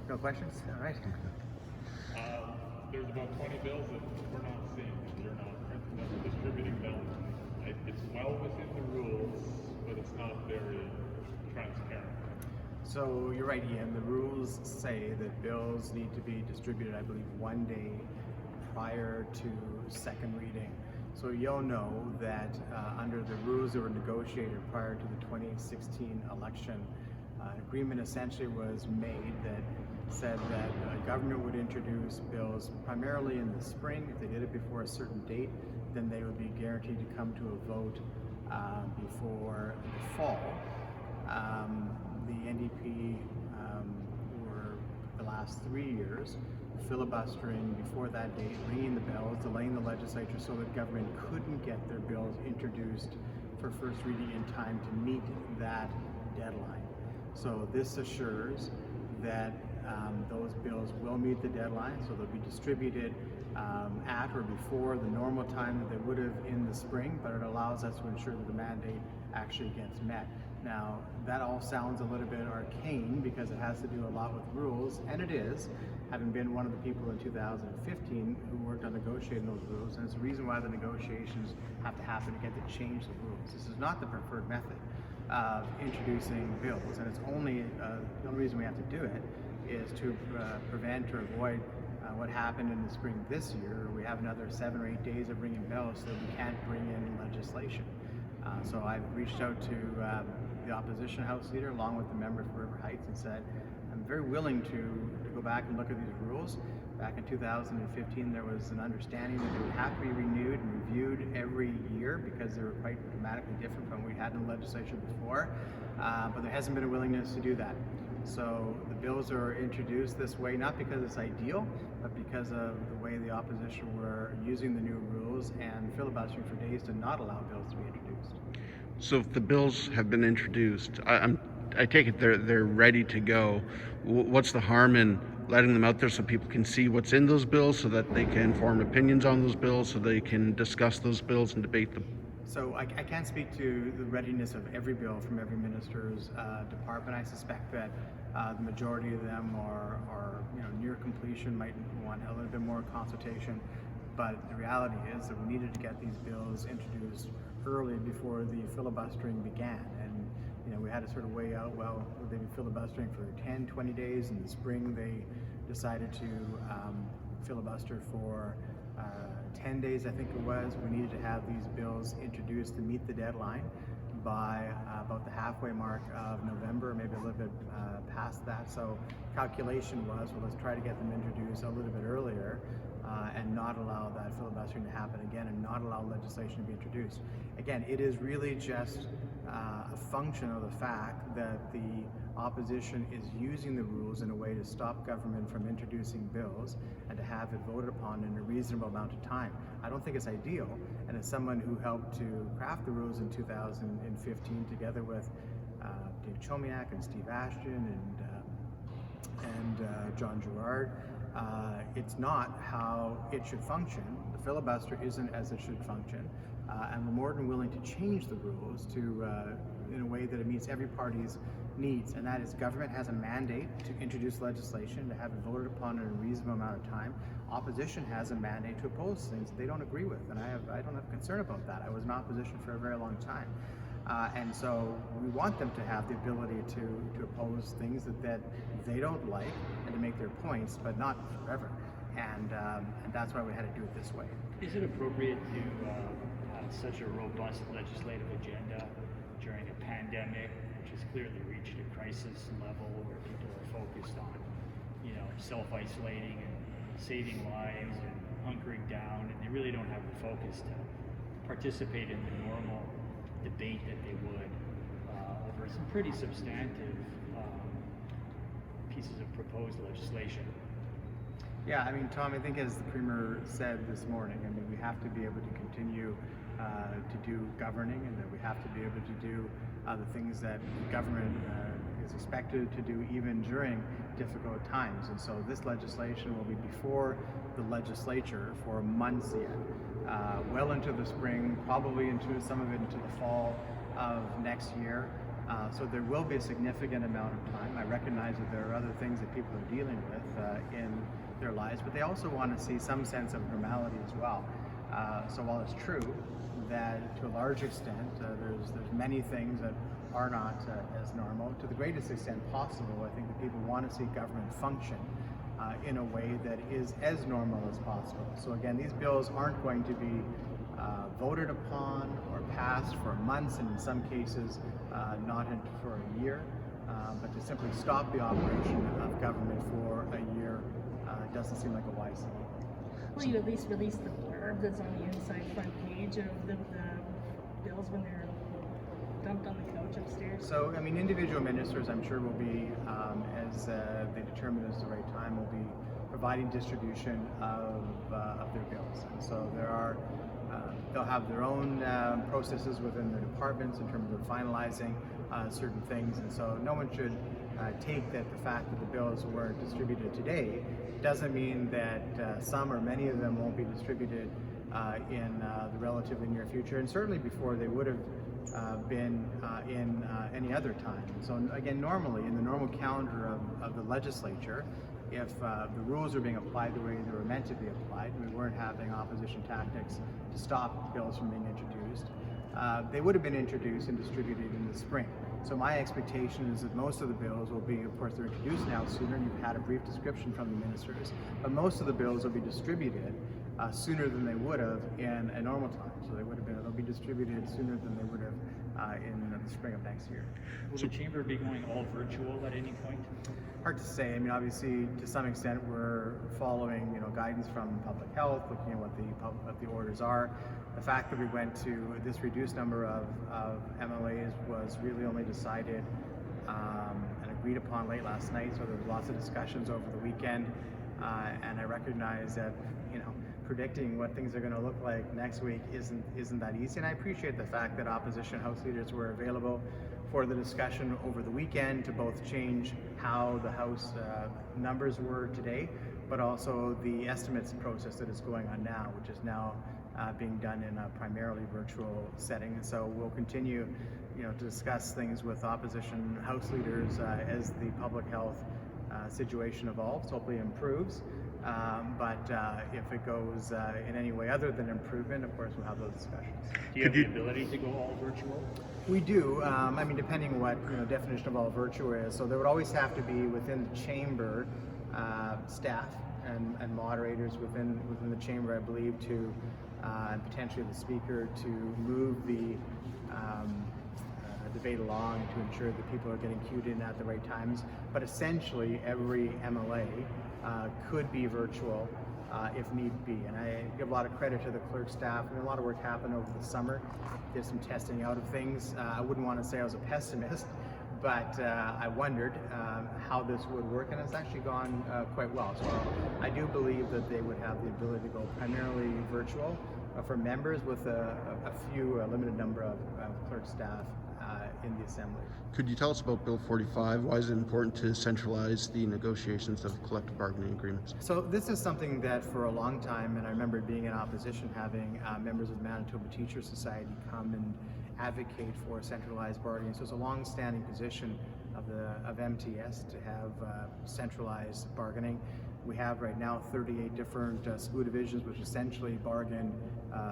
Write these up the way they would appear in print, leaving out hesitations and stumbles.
No questions? All right. There's about 20 bills that we're not seeing. You're not distributing bills. It's well within the rules, but it's not very transparent. So you're right, Ian. The rules say that bills need to be distributed, I believe, 1 day prior to second reading. So you'll know that under the rules that were negotiated prior to the 2016 election, an agreement essentially was made that said that government would introduce bills primarily in the spring. If they did it before a certain date, then they would be guaranteed to come to a vote before the fall. The NDP were the last 3 years filibustering before that date, ringing the bells, delaying the legislature so that government couldn't get their bills introduced for first reading in time to meet that deadline. So this assures that those bills will meet the deadline, so they'll be distributed at or before the normal time that they would have in the spring, but it allows us to ensure that the mandate actually gets met. Now, that all sounds a little bit arcane because it has to do a lot with rules, and it is, having been one of the people in 2015 who worked on negotiating those rules, and it's the reason why the negotiations have to happen again to change the rules. This is not the preferred method of introducing bills, and it's only the only reason we have to do it is to prevent or avoid what happened in the spring this year. We have another 7 or 8 days of ringing bells, so we can't bring in legislation. So I've reached out to the opposition House Leader along with the member for River Heights and said, I'm very willing to go back and look at these rules. Back in 2015, there was an understanding that they would have to be renewed and reviewed every year because they were quite dramatically different from what we had in the legislature before, but there hasn't been a willingness to do that. So the bills are introduced this way, not because it's ideal, but because of the way the opposition were using the new rules and filibustering for days to not allow bills to be introduced. So if the bills have been introduced, I take it they're ready to go. What's the harm in letting them out there so people can see what's in those bills, so that they can form opinions on those bills, so they can discuss those bills and debate them? So I can't speak to the readiness of every bill from every minister's department. I suspect that the majority of them are near completion, might want a little bit more consultation. But the reality is that we needed to get these bills introduced early before the filibustering began. And we had to sort of weigh out, well, would they be filibustering for 10, 20 days? In the spring, they decided to filibuster for 10 days, I think it was. We needed to have these bills introduced to meet the deadline by about the halfway mark of November, maybe a little bit past that. So calculation was, well, let's try to get them introduced a little bit earlier and not allow that filibustering to happen again and not allow legislation to be introduced. Again, it is really just a function of the fact that the opposition is using the rules in a way to stop government from introducing bills and to have it voted upon in a reasonable amount of time. I don't think it's ideal, and as someone who helped to craft the rules in 2015 together with Dave Chomiak and Steve Ashton and John Gerard, it's not how it should function. The filibuster isn't as it should function, and we're more than willing to change the rules to in a way that it meets every party's needs, and that is government has a mandate to introduce legislation, to have it voted upon in a reasonable amount of time. Opposition has a mandate to oppose things that they don't agree with, and I don't have concern about that. I was in opposition for a very long time. And so we want them to have the ability to oppose things that they don't like and to make their points, but not forever. And that's why we had to do it this way. Is it appropriate to have such a robust legislative agenda during a pandemic, which has clearly reached a crisis level where people are focused on, self-isolating and saving lives and hunkering down, and they really don't have the focus to participate in the normal debate that they would over some pretty substantive pieces of proposed legislation? Yeah, Tom, I think as the Premier said this morning, we have to be able to continue to do governing, and that we have to be able to do the things that government is expected to do even during difficult times. And so this legislation will be before the legislature for months yet, well into the spring, probably into some of it into the fall of next year. So there will be a significant amount of time. I recognize that there are other things that people are dealing with in their lives, but they also want to see some sense of normality as well. So while it's true that to a large extent there's many things that are not as normal, to the greatest extent possible, I think that people want to see government function in a way that is as normal as possible. So again, these bills aren't going to be voted upon or passed for months, and in some cases for a year, but to simply stop the operation of government for a year doesn't seem like a wise thing. Will you at least release the blurb that's on the inside front page of the bills when they're dumped on the couch upstairs? So, I mean, individual ministers, I'm sure, will be, as they determine is the right time, will be providing distribution of their bills. And so they'll have their own processes within their departments in terms of finalizing certain things. And so no one should take that the fact that the bills weren't distributed today doesn't mean that some or many of them won't be distributed in the relatively near future, and certainly before they would have been in any other time. So again, normally in the normal calendar of the legislature, if the rules are being applied the way they were meant to be applied, we weren't having opposition tactics to stop bills from being introduced, they would have been introduced and distributed in the spring. So my expectation is that most of the bills will be, of course, they're introduced now sooner. You've had a brief description from the ministers, but most of the bills will be distributed sooner than they would have in a normal time. So they'll be distributed sooner than they would have in the spring of next year. Will the chamber be going all virtual at any point? Hard to say. I mean, obviously, to some extent, we're following, guidance from public health, looking at what the orders are. The fact that we went to this reduced number of MLAs was really only decided and agreed upon late last night. So there was lots of discussions over the weekend, and I recognize that predicting what things are going to look like next week isn't that easy. And I appreciate the fact that opposition House leaders were available for the discussion over the weekend to both change how the House numbers were today, but also the estimates process that is going on now, which is now being done in a primarily virtual setting. And so we'll continue, to discuss things with opposition House leaders as the public health situation evolves, hopefully improves. But if it goes in any way other than improvement, of course, we'll have those discussions. Do you have the ability to go all virtual? We do. I mean, depending what definition of all virtual is. So there would always have to be within the chamber staff and moderators within the chamber, I believe, to and potentially the speaker to move the debate along to ensure that people are getting cued in at the right times. But essentially, every MLA could be virtual if need be. And I give a lot of credit to the clerk staff. I mean, a lot of work happened over the summer. Did some testing out of things. I wouldn't want to say I was a pessimist, but I wondered how this would work, and it's actually gone quite well. So I do believe that they would have the ability to go primarily virtual for members with a limited number of clerk staff in the Assembly. Could you tell us about Bill 45? Why is it important to centralize the negotiations of collective bargaining agreements? So this is something that for a long time, and I remember being in opposition, having members of the Manitoba Teachers Society come and advocate for centralized bargaining. So it's a long-standing position of MTS to have centralized bargaining. We have right now 38 different school divisions which essentially bargain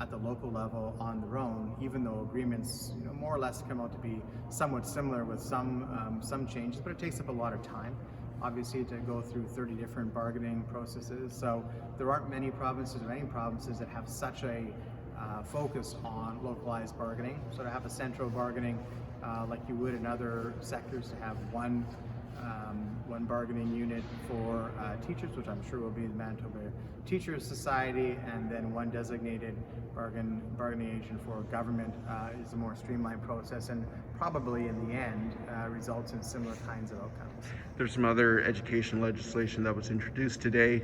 at the local level on their own, even though agreements more or less come out to be somewhat similar with some changes, but it takes up a lot of time, obviously, to go through 30 different bargaining processes. So there aren't many provinces or any provinces that have such a focus on localized bargaining. So to have a central bargaining like you would in other sectors, to have one bargaining unit for teachers, which I'm sure will be the Manitoba Teachers Society, and then one designated bargaining agent for government is a more streamlined process, and probably in the end results in similar kinds of outcomes. There's some other education legislation that was introduced today.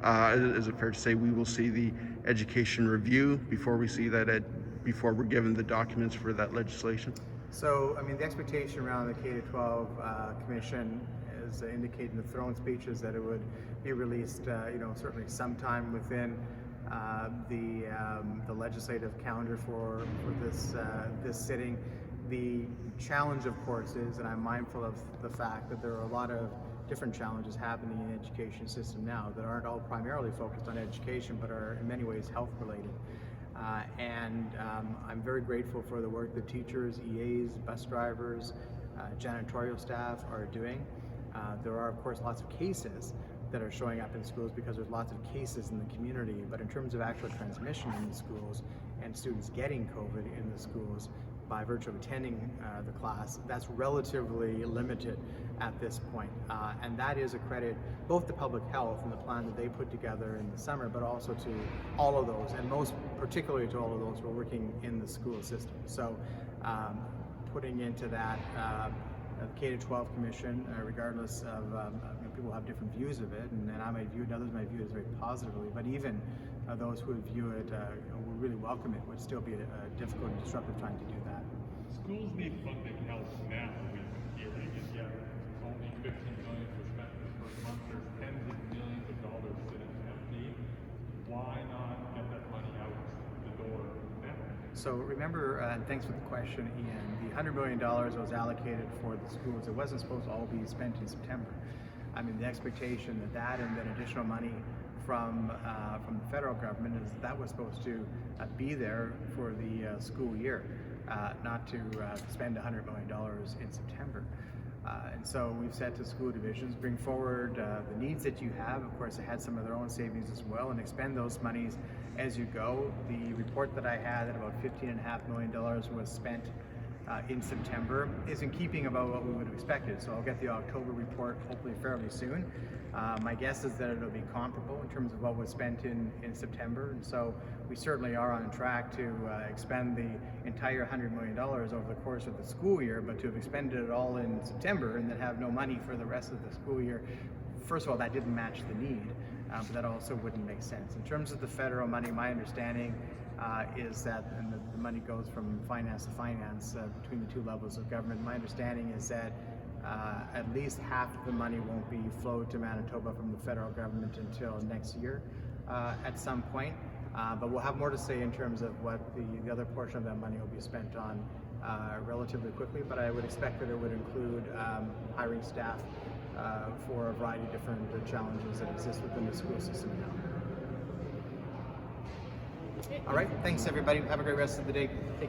Is it fair to say we will see the education review before we see that before we're given the documents for that legislation? So, I mean, the expectation around the K-12 Commission is indicated in the throne speeches that it would be released, certainly sometime within the legislative calendar for this sitting. The challenge, of course, is, and I'm mindful of the fact that there are a lot of different challenges happening in the education system now that aren't all primarily focused on education, but are in many ways health related. I'm very grateful for the work that teachers, EAs, bus drivers, janitorial staff are doing. There are, of course, lots of cases that are showing up in schools because there's lots of cases in the community, but in terms of actual transmission in the schools and students getting COVID in the schools by virtue of attending the class, that's relatively limited at this point. And that is a credit both to public health and the plan that they put together in the summer, but also to all of those, and most particularly to all of those who are working in the school system. So putting into that the K-12 Commission, regardless of people have different views of it, and I might view it, others might view it very positively, but even those who would view it would really welcome it. Would still be a difficult and disruptive time to do that. Schools need funding help now. We've been hearing it, yet only $15 million was spent in the first month. There's tens of millions of dollars sitting empty. Why not get that money out the door now? So remember, and thanks for the question, Ian, the $100 million that was allocated for the schools, it wasn't supposed to all be spent in September. I mean, the expectation that and then additional money from the federal government is that was supposed to be there for the school year, not to spend $100 million in September. And so we've said to school divisions, bring forward the needs that you have. Of course, they had some of their own savings as well, and expend those monies as you go. The report that I had that about $15.5 million was spent in September is in keeping about what we would have expected. So I'll get the October report hopefully fairly soon. My guess is that it'll be comparable in terms of what was spent in September. And so we certainly are on track to expend the entire $100 million over the course of the school year, but to have expended it all in September and then have no money for the rest of the school year, first of all, that didn't match the need, but that also wouldn't make sense. In terms of the federal money, my understanding is that, and the money goes from finance to finance between the two levels of government. My understanding is that at least half of the money won't be flowed to Manitoba from the federal government until next year at some point. But we'll have more to say in terms of what the other portion of that money will be spent on relatively quickly. But I would expect that it would include hiring staff for a variety of different challenges that exist within the school system now. All right, thanks everybody. Have a great rest of the day.